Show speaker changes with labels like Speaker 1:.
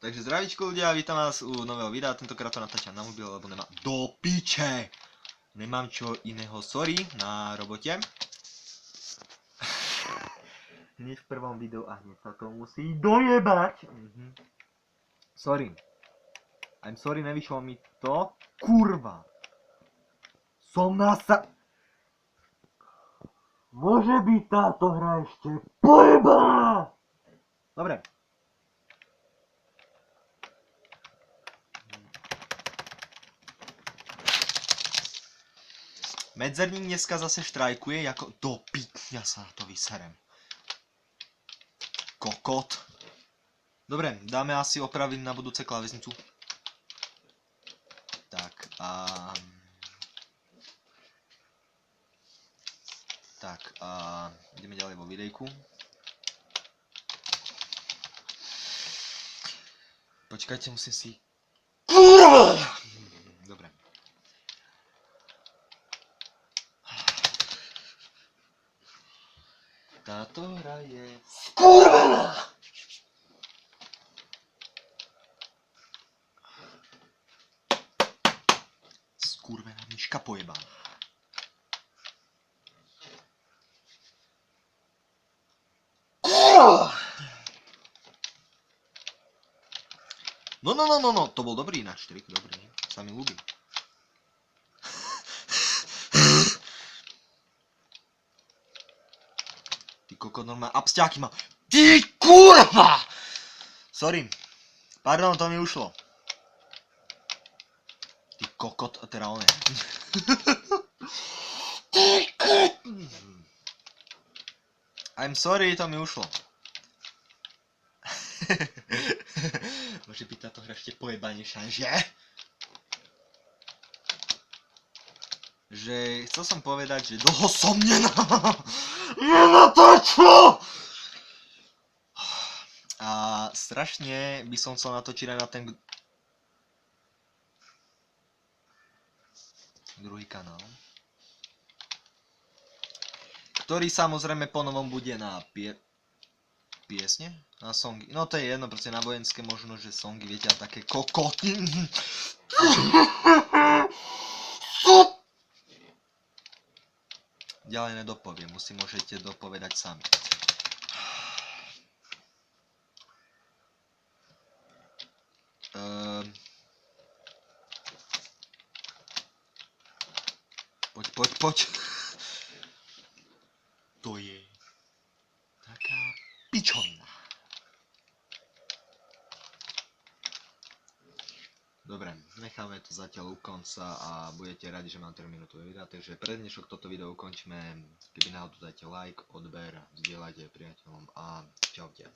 Speaker 1: Takže zdravíčko ľudia, vítam vás u nového videa, tentokrát to natáčam na mobil, lebo nemám do piče. Nemám čo iného, sorry, na robote. Hneď v prvom videu a hneď sa to musí dojebať. Sorry. I'm sorry, nevyšlo mi to. Kurva. Som Môže byť táto hra ešte pojebaná. Dobre. Medzerník dneska zase štrajkuje, jako do pitňa sa to vyserem. Kokot. Dobre, dáme asi opraviť na budúce klávesnicu. Tak a ideme ďalej vo videjku. Počkajte, musím si... Kurva! Dobre. Táto hra je skurvená! Skurvená myška pojebaná. No, to bol dobrý ináč trik, dobrý, sa mi ľúbi. Ty kokot, normálne absťáky má. Ty kurva! Sorry, pardon, to mi ušlo. Ty kokot, teda on je. Ty kokot! I'm sorry, to mi ušlo. Môže byť táto hra ešte pojebanejšia, že? Že chcel som povedať, že dlho som nenatáčal! A strašne by som chcel natočiť aj na ten druhý kanál, ktorý samozrejme ponovom bude na piesne? Na songy. No to je jedno, proste na vojenské možno, že songy, viete, a také kokoty. Ďalej nedopoviem, môžete dopovedať sami. Poď. To je taká pičovina. Dobre, necháme to zatiaľ u konca a budete radi, že mám 3 minútové videa, takže pre dnešok toto video ukončíme. Keby náhodou dajte like, odber, zdieľajte priateľom a čaute.